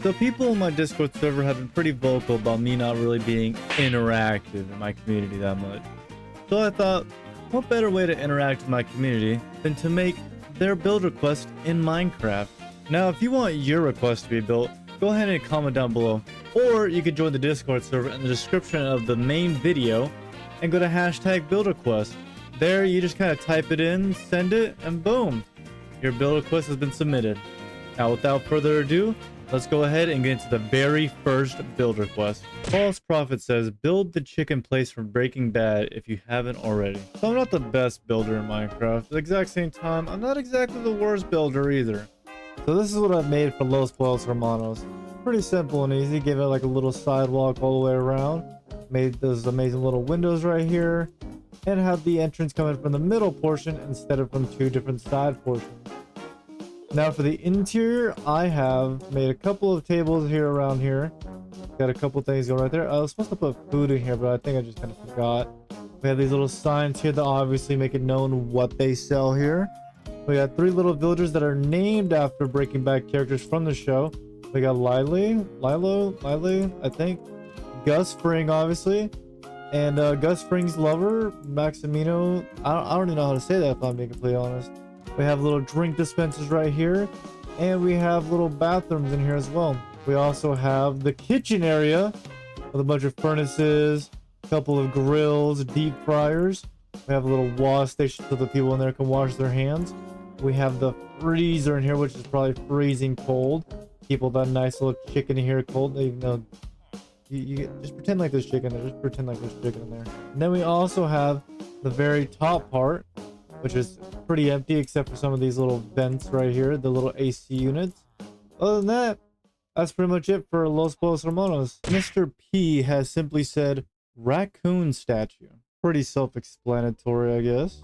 So people in my Discord server have been pretty vocal about me not really being interactive in my community that much. So I thought, what better way to interact with my community than to make their build request in Minecraft? Now, if you want your request to be built, go ahead and comment down below. Or you can join the Discord server in the description of the main video and go to hashtag build request. There, you just kind of type it in, send it, and boom, your build request has been submitted. Now, without further ado, let's go ahead and get into the very first build request. False Prophet says, build the chicken place from Breaking Bad if you haven't already. So I'm not the best builder in Minecraft. At the exact same time, I'm not exactly the worst builder either. So this is what I've made for Los Pueblos Hermanos. Pretty simple and easy. Gave it like a little sidewalk all the way around. Made those amazing little windows right here. And have the entrance coming from the middle portion instead of from two different side portions. Now for the interior, I have made a couple of tables here around here. Got a couple things going right there. I was supposed to put food in here, but I think I just kind of forgot. We have these little signs here that obviously make it known what they sell here. We got 3 little villagers that are named after Breaking Bad characters from the show. We got Lilo, I think. Gus Fring, obviously. And Gus Fring's lover, Maximino. I don't even know how to say that if I'm being completely honest. We have little drink dispensers right here. And we have little bathrooms in here as well. We also have the kitchen area with a bunch of furnaces, a couple of grills, deep fryers. We have a little wash station so the people in there can wash their hands. We have the freezer in here, which is probably freezing cold. Keep all that nice little chicken in here cold, even though you just pretend like there's chicken there. Just pretend like there's chicken in there. And then we also have the very top part, which is pretty empty except for some of these little vents right here, the little AC units. Other than that, that's pretty much it for Los Pueblos Hermanos. Mr. P has simply said raccoon statue. Pretty self-explanatory, I guess.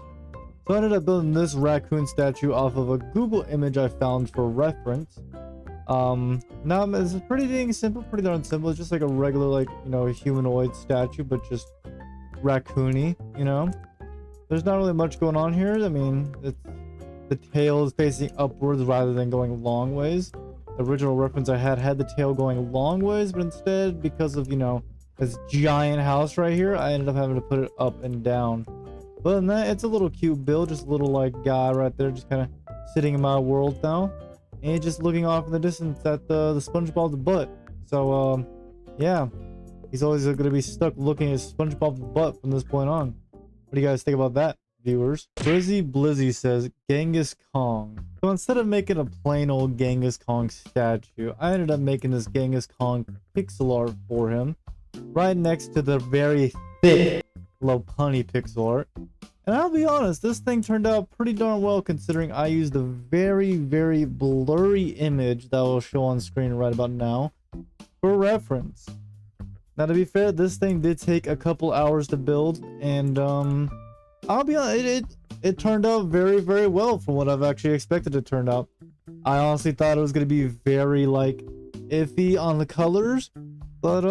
So I ended up building this raccoon statue off of a Google image I found for reference. Now it's pretty dang simple, pretty darn simple. It's just like a regular, like, you know, humanoid statue, but just raccoony, you know. There's not really much going on here. I mean, the tail is facing upwards rather than going long ways. The original reference I had the tail going long ways, but instead, because of, you know, this giant house right here, I ended up having to put it up and down. Other than that, it's a little cute build, just a little like guy right there, just kind of sitting in my world now, and just looking off in the distance at the SpongeBob's butt. So yeah, he's always going to be stuck looking at SpongeBob's butt from this point on. What do you guys think about that, viewers? Brizzy Blizzy says Genghis Kong. So instead of making a plain old Genghis Kong statue, I ended up making this Genghis Kong pixel art for him, right next to the very thick Lopunny pixel art. And I'll be honest, this thing turned out pretty darn well considering I used a very, very blurry image that will show on screen right about now for reference. Now, to be fair, this thing did take a couple hours to build, and I'll be honest, it turned out very, very well from what I've actually expected it turned out. I honestly thought it was going to be very, like, iffy on the colors, but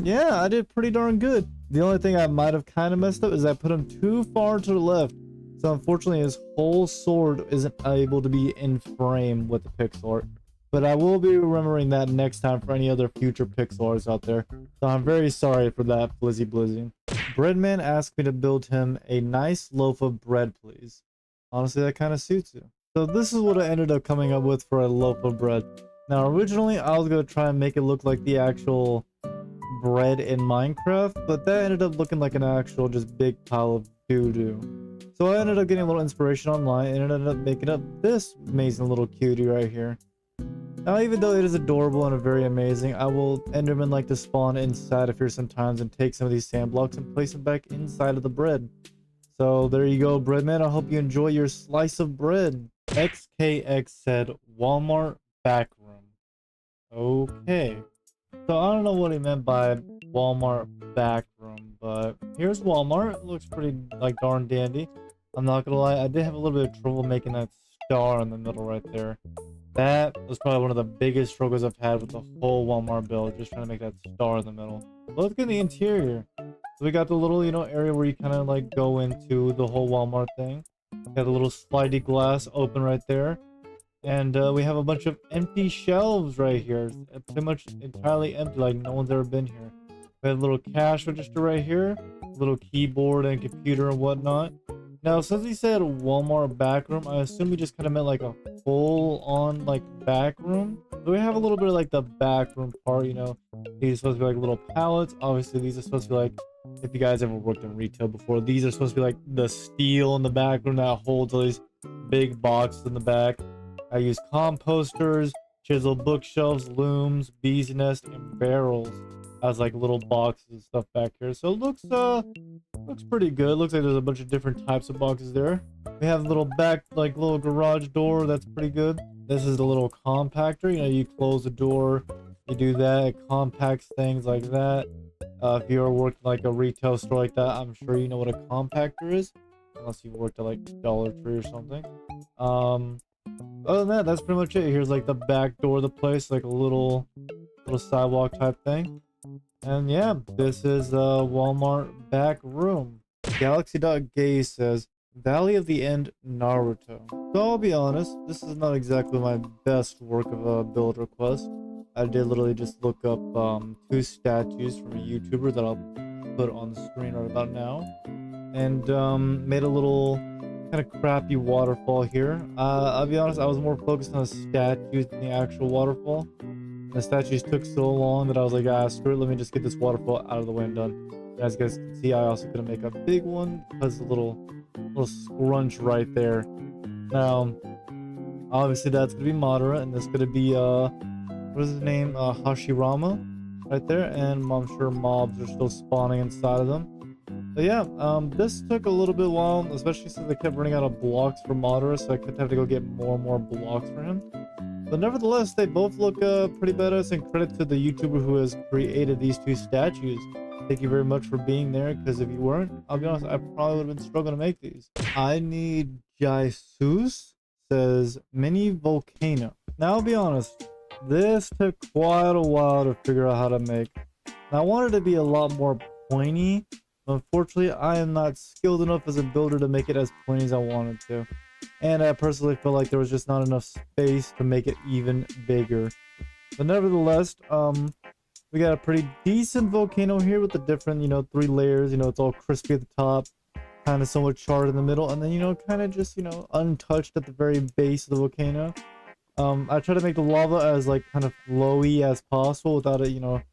yeah, I did pretty darn good. The only thing I might have kind of messed up is I put him too far to the left. So unfortunately his whole sword isn't able to be in frame with the pixel art. But I will be remembering that next time for any other future pixel arts out there. So I'm very sorry for that, Blizzy Blizzy. Breadman asked me to build him a nice loaf of bread, please. Honestly, that kind of suits you. So this is what I ended up coming up with for a loaf of bread. Now originally I was going to try and make it look like the actual bread in Minecraft, but that ended up looking like an actual just big pile of doo-doo. So I ended up getting a little inspiration online and ended up making up this amazing little cutie right here. Now, even though it is adorable and very amazing, I will Enderman like to spawn inside of here sometimes and take some of these sand blocks and place them back inside of the bread. So there you go, Breadman. I hope you enjoy your slice of bread. XKX said Walmart back room. Okay. So I don't know what he meant by Walmart back room, but here's Walmart. It looks pretty like darn dandy. I'm not gonna lie, I did have a little bit of trouble making that star in the middle right there. That was probably one of the biggest struggles I've had with the whole Walmart build, just trying to make that star in the middle. But let's get in the interior. So we got the little, you know, area where you kind of like go into the whole Walmart thing. Got a little slidey glass open right there. And we have a bunch of empty shelves right here. It's pretty much entirely empty, like no one's ever been here. We have a little cash register right here, little keyboard and computer and whatnot. Now, since he said Walmart back room, I assume he just kind of meant like a full-on like back room. So we have a little bit of like the back room part, you know. These are supposed to be like little pallets. Obviously, these are supposed to be like, if you guys ever worked in retail before, these are supposed to be like the steel in the back room that holds all these big boxes in the back. I use composters, chiseled bookshelves, looms, bees nest, and barrels as like little boxes and stuff back here. So it looks pretty good. Looks like there's a bunch of different types of boxes there. We have a little back, like little garage door. That's pretty good. This is the little compactor. You know, you close the door, you do that. It compacts things like that. If you ever worked like a retail store like that, I'm sure you know what a compactor is, unless you worked at like Dollar Tree or something. Other than that, that's pretty much it. Here's like the back door of the place, like a little sidewalk type thing. And yeah, this is Walmart back room. Galaxy.Gay says Valley of the End Naruto. So I'll be honest, this is not exactly my best work of a build request. I did literally just look up 2 statues from a YouTuber that I'll put on the screen right about now, and made a little kind of crappy waterfall here. I'll be honest, I was more focused on the statues than the actual waterfall. The statues took so long that I was like, screw it, let me just get this waterfall out of the way and done. And as you guys can see, I also gonna make a big one because a little scrunch right there. Now, obviously that's gonna be Madara, and this gonna be what is his name? Hashirama, right there, and I'm sure mobs are still spawning inside of them. But yeah, this took a little bit while, especially since I kept running out of blocks for Madara, so I kept having to go get more and more blocks for him. But nevertheless, they both look pretty badass, and credit to the YouTuber who has created these 2 statues. Thank you very much for being there, because if you weren't, I'll be honest, I probably would have been struggling to make these. I need Jesus says mini volcano. Now I'll be honest, this took quite a while to figure out how to make. Now, I wanted it to be a lot more pointy. Unfortunately, I am not skilled enough as a builder to make it as pointy as I wanted to. And I personally felt like there was just not enough space to make it even bigger. But nevertheless, we got a pretty decent volcano here with the different, 3 layers. It's all crispy at the top, kind of somewhat charred in the middle, and then, kind of just, untouched at the very base of the volcano. I try to make the lava as, like, kind of flowy as possible without it,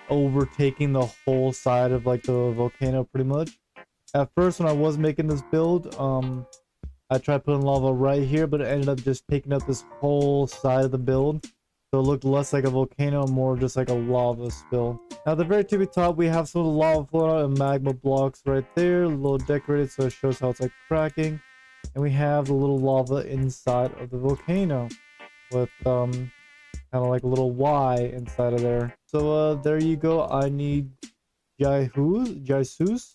overtaking the whole side of, like, the volcano pretty much. At first, when I was making this build, I tried putting lava right here, but it ended up just taking up this whole side of the build. So it looked less like a volcano, more just like a lava spill. Now, at the very tippy top, we have some of the lava flow out and magma blocks right there, a little decorated so it shows how it's like cracking. And we have the little lava inside of the volcano with kind of like a little Y inside of there. So there you go. I need Jesus.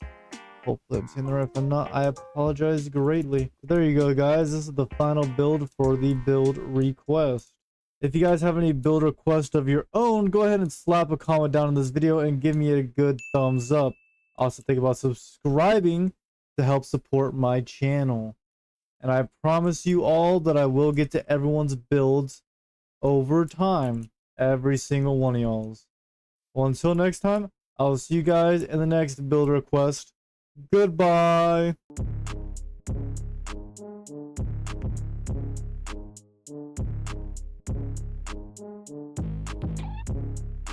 Hopefully I'm saying the right. If I'm not, I apologize greatly. But there you go, guys. This is the final build for the build request. If you guys have any build requests of your own, go ahead and slap a comment down in this video and give me a good thumbs up. Also, think about subscribing to help support my channel. And I promise you all that I will get to everyone's builds over time. Every single one of y'all's. Well, until next time, I'll see you guys in the next build request. Goodbye.